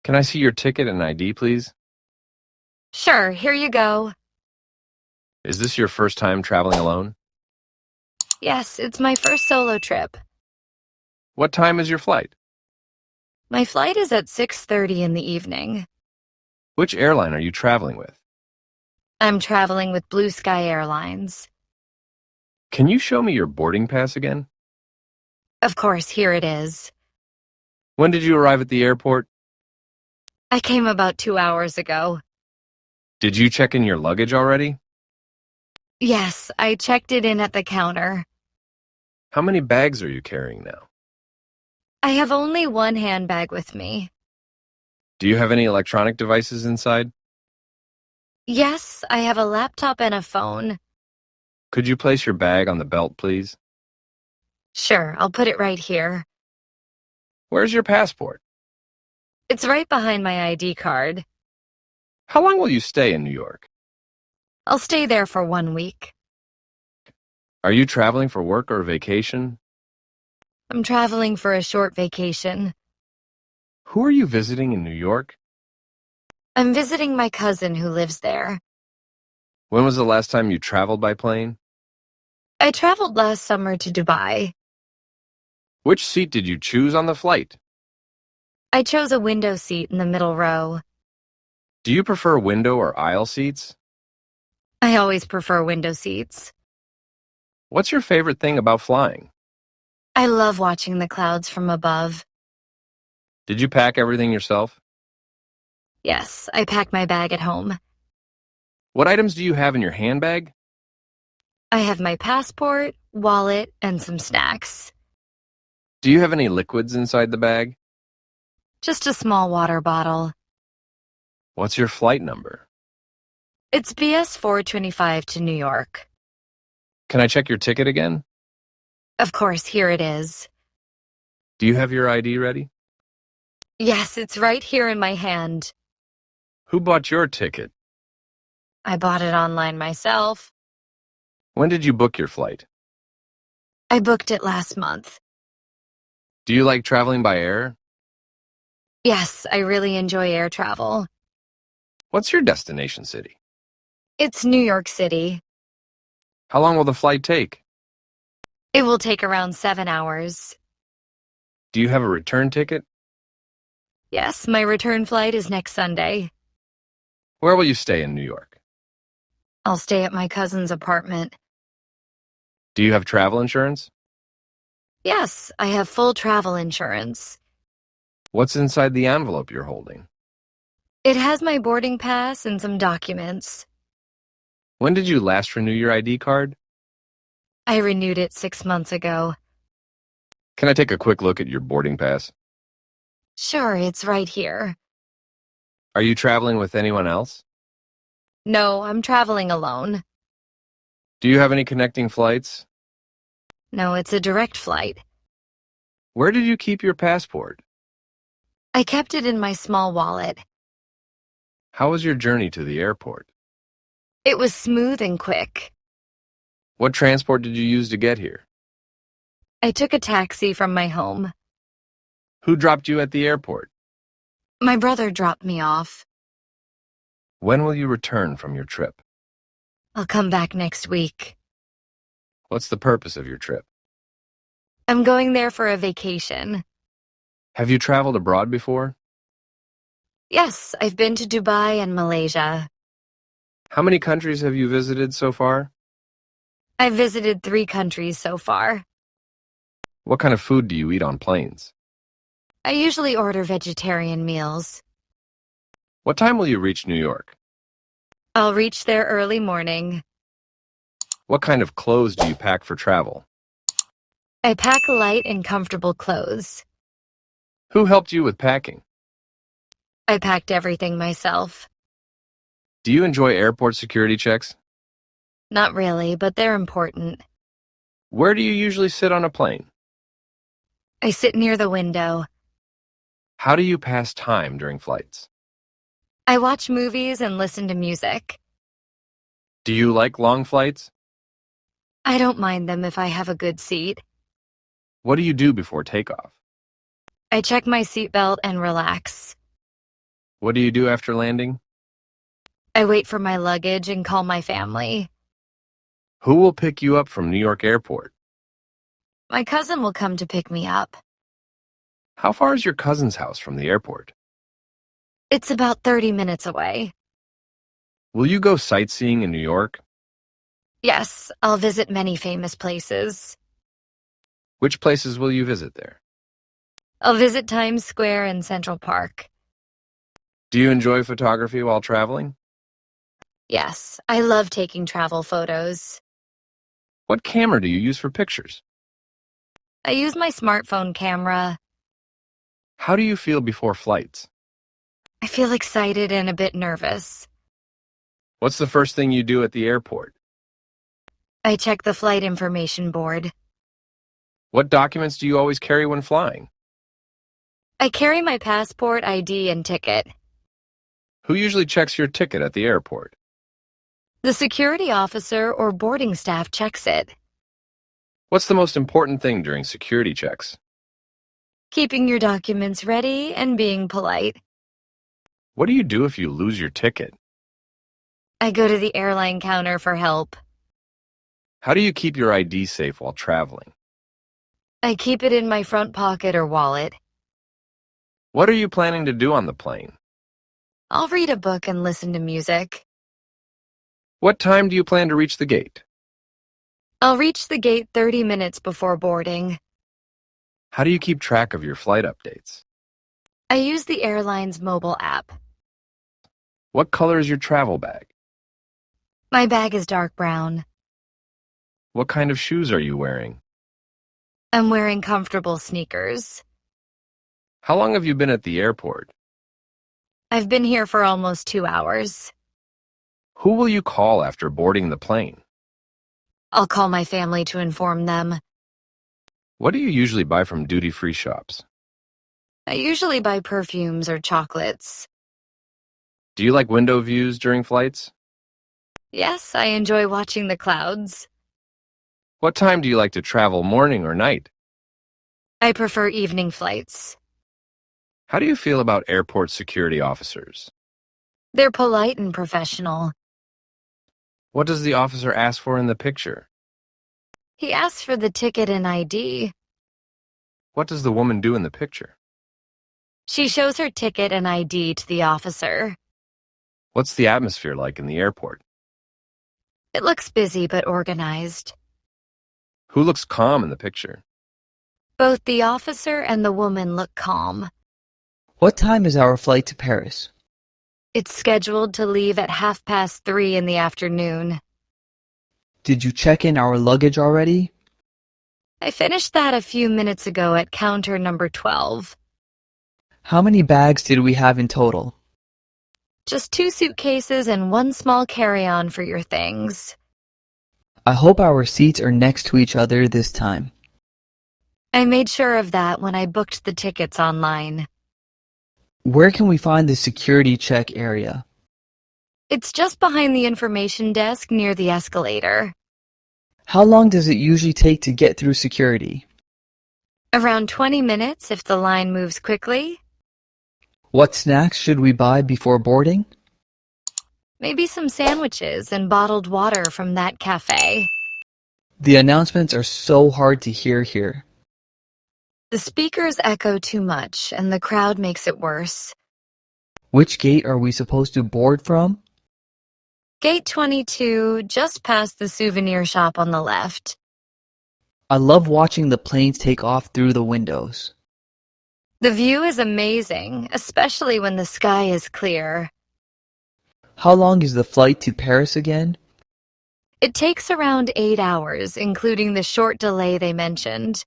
Can I see your ticket and ID, please? Sure, here you go. Is this your first time traveling alone? Yes, it's my first solo trip. What time is your flight? My flight is at 6:30 in the evening. Which airline are you traveling with? I'm traveling with Blue Sky Airlines. Can you show me your boarding pass again? Of course, here it is. When did you arrive at the airport? I came about 2 hours ago. Did you check in your luggage already? Yes, I checked it in at the counter. How many bags are you carrying now? I have only one handbag with me. Do you have any electronic devices inside? Yes, I have a laptop and a phone. Could you place your bag on the belt, please? Sure, I'll put it right here. Where's your passport? It's right behind my ID card. How long will you stay in New York? I'll stay there for 1 week. Are you traveling for work or vacation? I'm traveling for a short vacation. Who are you visiting in New York? I'm visiting my cousin who lives there. When was the last time you traveled by plane? I traveled last summer to Dubai. Which seat did you choose on the flight? I chose a window seat in the middle row. Do you prefer window or aisle seats? I always prefer window seats. What's your favorite thing about flying? I love watching the clouds from above. Did you pack everything yourself? Yes, I packed my bag at home. What items do you have in your handbag? I have my passport, wallet, and some snacks. Do you have any liquids inside the bag? Just a small water bottle. What's your flight number? It's BS 425 to New York. Can I check your ticket again? Of course, here it is. Do you have your ID ready? Yes, it's right here in my hand. Who bought your ticket? I bought it online myself. When did you book your flight? I booked it last month. Do you like traveling by air? Yes, I really enjoy air travel. What's your destination city? It's New York City. How long will the flight take? It will take around 7 hours. Do you have a return ticket? Yes, my return flight is next Sunday. Where will you stay in New York? I'll stay at my cousin's apartment. Do you have travel insurance? Yes, I have full travel insurance. What's inside the envelope you're holding? It has my boarding pass and some documents. When did you last renew your ID card? I renewed it 6 months ago. Can I take a quick look at your boarding pass? Sure, it's right here. Are you traveling with anyone else? No, I'm traveling alone. Do you have any connecting flights? No, it's a direct flight. Where did you keep your passport? I kept it in my small wallet. How was your journey to the airport? It was smooth and quick. What transport did you use to get here? I took a taxi from my home. Who dropped you at the airport? My brother dropped me off. When will you return from your trip? I'll come back next week. What's the purpose of your trip? I'm going there for a vacation. Have you traveled abroad before? Yes, I've been to Dubai and Malaysia. How many countries have you visited so far? I've visited 3 countries so far. What kind of food do you eat on planes? I usually order vegetarian meals. What time will you reach New York? I'll reach there early morning. What kind of clothes do you pack for travel? I pack light and comfortable clothes. Who helped you with packing? I packed everything myself. Do you enjoy airport security checks? Not really, but they're important. Where do you usually sit on a plane? I sit near the window. How do you pass time during flights? I watch movies and listen to music. Do you like long flights? I don't mind them if I have a good seat. What do you do before takeoff? I check my seatbelt and relax. What do you do after landing? I wait for my luggage and call my family. Who will pick you up from New York Airport? My cousin will come to pick me up. How far is your cousin's house from the airport? It's about 30 minutes away. Will you go sightseeing in New York? Yes, I'll visit many famous places. Which places will you visit there? I'll visit Times Square and Central Park. Do you enjoy photography while traveling? Yes, I love taking travel photos. What camera do you use for pictures? I use my smartphone camera. How do you feel before flights? I feel excited and a bit nervous. What's the first thing you do at the airport? I check the flight information board. What documents do you always carry when flying? I carry my passport, ID, and ticket. Who usually checks your ticket at the airport? The security officer or boarding staff checks it. What's the most important thing during security checks? Keeping your documents ready and being polite. What do you do if you lose your ticket? I go to the airline counter for help. How do you keep your ID safe while traveling? I keep it in my front pocket or wallet. What are you planning to do on the plane? I'll read a book and listen to music. What time do you plan to reach the gate? I'll reach the gate 30 minutes before boarding. How do you keep track of your flight updates? I use the airline's mobile app. What color is your travel bag? My bag is dark brown. What kind of shoes are you wearing? I'm wearing comfortable sneakers. How long have you been at the airport? I've been here for almost 2 hours. Who will you call after boarding the plane? I'll call my family to inform them. What do you usually buy from duty-free shops? I usually buy perfumes or chocolates. Do you like window views during flights? Yes, I enjoy watching the clouds. What time do you like to travel, morning or night? I prefer evening flights. How do you feel about airport security officers? They're polite and professional. What does the officer ask for in the picture? He asks for the ticket and ID. What does the woman do in the picture? She shows her ticket and ID to the officer. What's the atmosphere like in the airport? It looks busy but organized. Who looks calm in the picture? Both the officer and the woman look calm. What time is our flight to Paris? It's scheduled to leave at 3:30 in the afternoon. Did you check in our luggage already? I finished that a few minutes ago at counter number 12. How many bags did we have in total? Just 2 suitcases and 1 small carry-on for your things. I hope our seats are next to each other this time. I made sure of that when I booked the tickets online. Where can we find the security check area? It's just behind the information desk near the escalator. How long does it usually take to get through security? Around 20 minutes if the line moves quickly. What snacks should we buy before boarding? Maybe some sandwiches and bottled water from that cafe. The announcements are so hard to hear here. The speakers echo too much, and the crowd makes it worse. Which gate are we supposed to board from? Gate 22, just past the souvenir shop on the left. I love watching the planes take off through the windows. The view is amazing, especially when the sky is clear. How long is the flight to Paris again? It takes around 8 hours, including the short delay they mentioned.